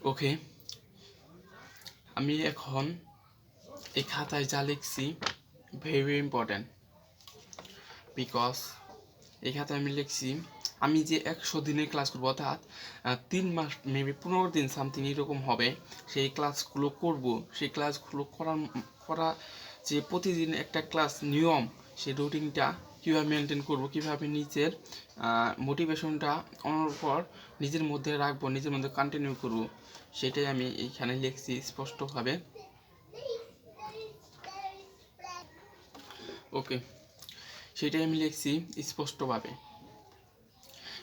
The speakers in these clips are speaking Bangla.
ওকে, আমি এখন এই খাতায় যা লিখছি ভেরি ইম্পর্ট্যান্ট, বিকজ এই খাতায় আমি লিখছি আমি যে 100 দিনের ক্লাস করবো, অর্থাৎ 3 মাস মেবি 15 দিন সামথিং এরকম হবে সেই ক্লাসগুলো করব। সেই ক্লাসগুলো করা যে প্রতিদিন একটা ক্লাস নিয়ম, সেই রুটিনটা কীভাবে মেনটেন করব, কীভাবে নিজের মোটিভেশনটা অনর্গল নিজের মধ্যে রাখবো, নিজের মধ্যে কন্টিনিউ করব, সেটাই আমি এইখানে লিখছি স্পষ্টভাবে। ওকে, সেটাই আমি লিখছি স্পষ্টভাবে।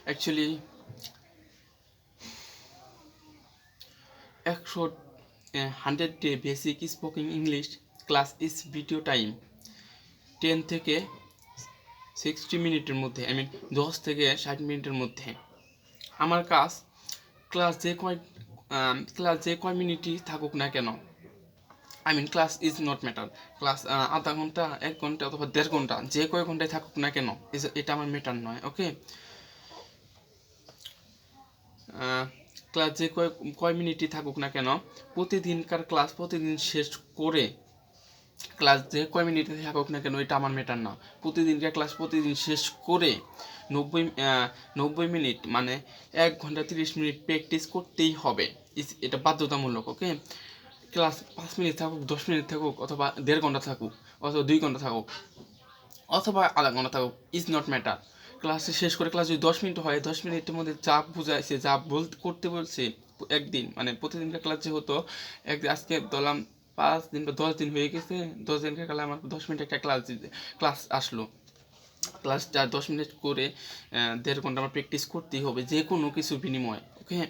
Actually 100 basic স্পোকিং English class is video time 10 থেকে 60 মিনিটের মধ্যে, 10 থেকে 60 মিনিটের মধ্যে। আমার কাজ ক্লাস যে কয় মিনিটই থাকুক না কেন, class is not matter. Class আধা ঘন্টা, 1 ঘন্টা অথবা 1.5 ঘন্টা, যে কয় ঘন্টায় থাকুক না কেন, এটা আমার ম্যাটার নয়। ওকে, ক্লাস যে কয় মিনিটই থাকুক না কেন, প্রতিদিনকার ক্লাস প্রতিদিন শেষ করে, ক্লাস যে কয় মিনিটে থাকুক না কেন এটা আমার ম্যাটার না। প্রতিদিনকার ক্লাস প্রতিদিন শেষ করে 90 মিনিট 1 ঘন্টা 30 মিনিট প্র্যাকটিস করতেই হবে, এটা বাধ্যতামূলক। ওকে, ক্লাস 5 মিনিট থাকুক, 10 মিনিট থাকুক, অথবা 1.5 ঘন্টা থাকুক, অথবা 2 ঘন্টা থাকুক, অথবা আধা ঘন্টা থাকুক, ইজ নট ম্যাটার। ক্লাস শেষ করে ক্লাস যদি 10 মিনিট হয়, 10 মিনিটের মধ্যে যা বুঝাইছে, যা করতে বলছে একদিন, প্রতিদিনকার ক্লাস যে হতো একদিন, আজকে ধরলাম 5 দিন বা 10 দিন হয়ে গেছে, 10 দিনকার কালে আমার 10 মিনিট একটা ক্লাস আসলো, ক্লাসটা 10 মিনিট করে 1.5 ঘন্টা আমার প্র্যাকটিস করতেই হবে, যে কোনো কিছু বিনিময়ে। ওকে,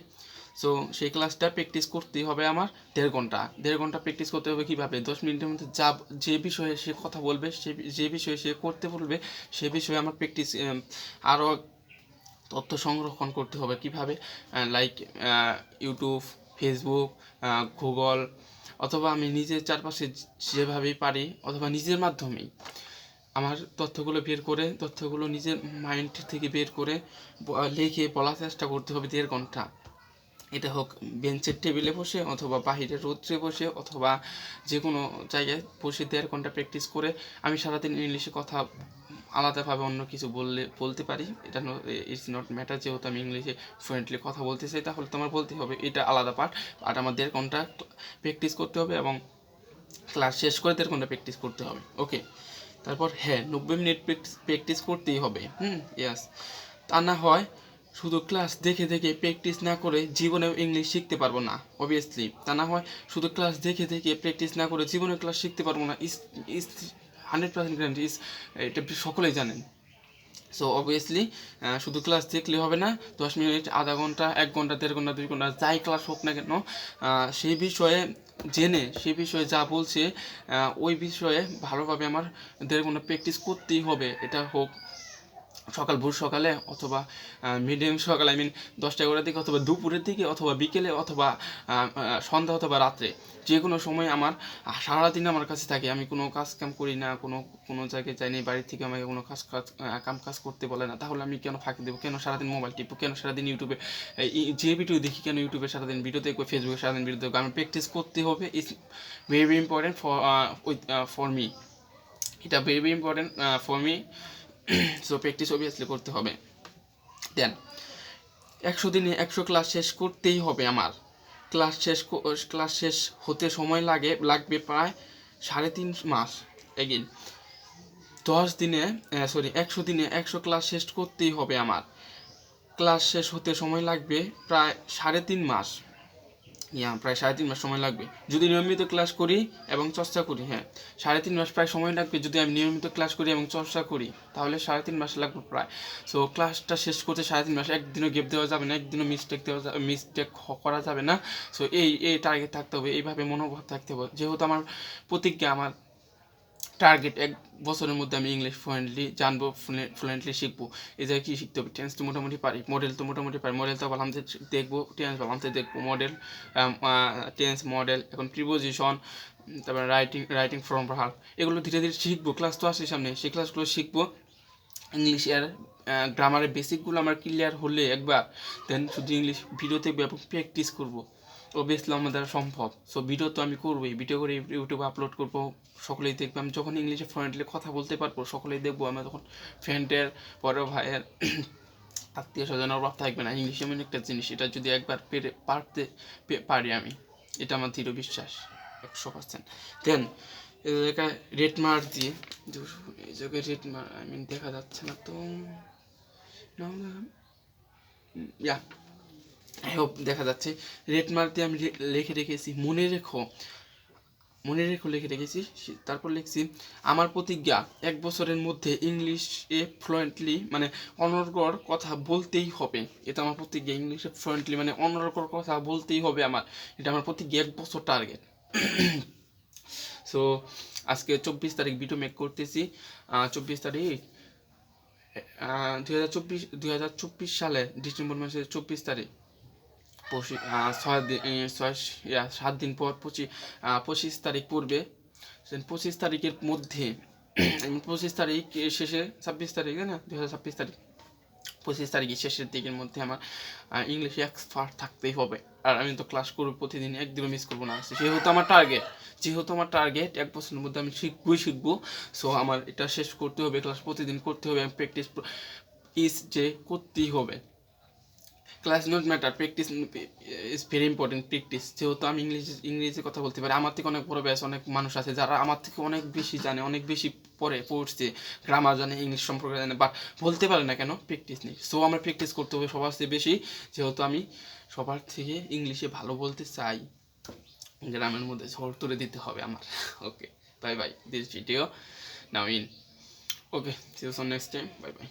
সো সেই ক্লাসটা প্র্যাকটিস করতেই হবে আমার 1.5 ঘন্টা প্র্যাকটিস করতে হবে। কীভাবে? 10 মিনিটের মধ্যে যে বিষয়ে সে কথা বলবে, যে বিষয়ে সে করতে বলবে, সে বিষয়ে আমার প্র্যাকটিস আরও তথ্য সংরক্ষণ করতে হবে। কিভাবে? লাইক ইউটিউব, ফেসবুক, গুগল, অথবা আমি নিজের চারপাশে যেভাবেই পারি, অথবা নিজের মাধ্যমেই আমার তথ্যগুলো বের করে, তথ্যগুলো নিজের মাইন্ড থেকে বের করে লিখে বলার চেষ্টা করতে হবে 1.5 ঘন্টা। এটা হোক বেঞ্চের টেবিলে বসে, অথবা বাহিরে রৌদ্রে বসে, অথবা যে কোনো জায়গায় বসে 1.5 ঘন্টা প্র্যাকটিস করে আমি সারাদিন ইংলিশে কথা আলাদাভাবে অন্য কিছু বলতে পারি। এটা ইটস নট ম্যাটার, যেহেতু আমি ইংলিশে ফ্লুয়েন্টলি কথা বলতে চাই, তাহলে তোমার বলতে হবে, এটা আলাদা পার্ট। আর আমার 1.5 ঘন্টা প্র্যাকটিস করতে হবে এবং ক্লাস শেষ করে 1.5 ঘন্টা প্র্যাকটিস করতে হবে। ওকে, তারপর হ্যাঁ, 90 মিনিট প্র্যাকটিস করতেই হবে। ইয়াস, তা না হয় শুধু ক্লাস দেখে দেখে প্র্যাকটিস না করে জীবনেও ইংলিশ শিখতে পারবো না, অবভিয়াসলি। তা না হয় শুধু ক্লাস দেখে দেখে প্র্যাকটিস না করে জীবনে ক্লাস শিখতে পারবো না, ইস ইস 100% গ্যারান্টি, এটা সকলেই জানেন। সো অবভিয়াসলি শুধু ক্লাস দেখলে হবে না, 10 মিনিট, আধা ঘন্টা, 1 ঘন্টা, 1.5 ঘন্টা, 2 ঘন্টা, যাই ক্লাস হোক না কেন, সেই বিষয়ে জেনে, সেই বিষয়ে যা বলছে ওই বিষয়ে ভালোভাবে আমার 1.5 ঘন্টা প্র্যাকটিস করতেই হবে। এটা হোক ভোর সকালে, অথবা মিডিয়াম সকালে, 10টা 11টার দিকে, অথবা দুপুরের দিকে, অথবা বিকেলে, অথবা সন্ধ্যা, অথবা রাত্রে, যে কোনো সময় আমার সারাদিন আমার কাছে থাকে। আমি কোনো কাজ কাম করি না, কোনো জায়গায় যাই না, বাড়ির থেকে আমাকে কোনো কাজ করতে বলে না, তাহলে আমি কেন ফাঁকি দেবো? কেন সারাদিন মোবাইল টিপবো? কেন সারাদিন ইউটিউবে যে ভিডিও দেখি, কেন ইউটিউবে সারাদিন ভিডিও দেখবো, ফেসবুকে সারাদিন ভিডিও দেখবো? আমি প্র্যাকটিস করতে হবে, it's very important for me, এটা very important for me. So practice obviously করতে হবে। দেন 100 দিনে 100 ক্লাস শেষ করতেই হবে আমার। ক্লাস শেষ হতে সময় লাগবে প্রায় 3.5 মাস। এগেইন 100 দিনে 100 ক্লাস শেষ করতেই হবে আমার। ক্লাস শেষ হতে সময় লাগবে প্রায় 3.5 মাস। প্রায় 3.5 মাস সময় লাগবে যদি নিয়মিত ক্লাস করি এবং চর্চা করি। 3.5 মাস প্রায় সময় লাগবে যদি আমি নিয়মিত ক্লাস করি এবং চর্চা করি, তাহলে 3.5 মাস লাগবে প্রায়। সো ক্লাসটা শেষ করতে 3.5 মাস, একদিনও গ্যাপ দেওয়া যাবে না, একদিনও মিস্টেক করা যাবে না। সো এই টার্গেট থাকতে হবে, এইভাবে মনোভাব থাকতে হবে। যেহেতু আমার প্রতিজ্ঞা, আমার টার্গেট 1 বছরের মধ্যে আমি ইংলিশ ফ্লুয়েন্টলি জানবো, ফ্লুয়েন্টলি শিখবো। এই জায়গায় কী শিখতে হবে? টেন্স তো মোটামুটি পারি, মডেল তো মোটামুটি পারি, মডেল তো বালামতে দেখবো, টেন্স বালামতে দেখবো, মডেল, টেন্স, মডেল, এখন প্রিপোজিশন, তারপরে রাইটিং ফর্ম ভার্ব, এগুলো ধীরে ধীরে শিখবো। ক্লাস তো আসে সামনে, সেই ক্লাসগুলো শিখবো। ইংলিশ আর গ্রামারের বেসিকগুলো আমার ক্লিয়ার হলে একবার, দেন শুধু ইংলিশ ভিডিও দেখবো এবং প্র্যাকটিস করবো। অবভিয়াসলি আমার দ্বারা সম্ভব। সো ভিডিও তো আমি করবোই, ভিডিও করে ইউটিউবে আপলোড করবো, সকলেই দেখবে। আমি যখন ইংলিশে ফ্লুয়েন্টলি কথা বলতে পারবো সকলেই দেখবো। আমি তখন ফ্রেন্ডের, বড় ভাইয়ের, আত্মীয় স্বজনের অভাব থাকবে না। ইংলিশ এমন একটা জিনিস, এটা যদি একবার পারি আমি, এটা আমার দৃঢ় বিশ্বাস 100%। দেন এই জায়গায় রেড মার্ক দিয়ে, এই জায়গায় রেড মার্ক আই মিন দেখা যাচ্ছে না তো, ইয়া আই হোপ দেখা যাচ্ছে। রেড মার্ক দিয়ে আমি লিখে রেখেছি মনে রেখো লিখে রেখেছি। তারপর লিখছি আমার প্রতিজ্ঞা 1 বছরের মধ্যে ইংলিশে ফ্লুয়েন্টলি মানে অনর্গল কথা বলতেই হবে। এটা আমার প্রতিজ্ঞা, ইংলিশে ফ্লুয়েন্টলি মানে অনর্গল কথা বলতেই হবে আমার। এটা আমার প্রতিজ্ঞা, 1 বছর টার্গেট। সো আজকে 24 তারিখ ভিডিও মেক করতেছি। 24 তারিখ 2024 সালে ডিসেম্বর মাসের 24 তারিখ। 7 দিন পর 25 তারিখ পড়বে। 25 তারিখের মধ্যে 25 তারিখ শেষে 26 তারিখ, তাই না? 2026 তারিখ, 25 তারিখের শেষের দিকের মধ্যে আমার ইংলিশে এক্সপার্ট থাকতেই হবে। আর আমি তো ক্লাস করবো প্রতিদিন, একদিনও মিস করবো না। যেহেতু আমার টার্গেট 1 বছরের মধ্যে আমি শিখবো। সো আমার এটা শেষ করতে হবে, ক্লাস প্রতিদিন করতে হবে, প্র্যাকটিস যে করতেই হবে। Class not matter, practice is very important. Practice, যেহেতু আমি ইংরেজি কথা বলতে পারি, আমার থেকে অনেক বড় ব্যাচ অনেক মানুষ আছে যারা আমার থেকে অনেক বেশি জানে, অনেক বেশি পড়ছে, গ্রামার জানে, ইংলিশ সম্পর্কে জানে, বাট বলতে পারে না কেন? প্র্যাকটিস নেই। সো আমার প্র্যাকটিস করতে হবে সবার চেয়ে বেশি, যেহেতু আমি সবার থেকে ইংলিশে ভালো বলতে চাই। গ্রামের মধ্যে ঝড় তুলে দিতে হবে আমার। Okay, bye bye, this video now in. Okay, see you soon next time, bye by.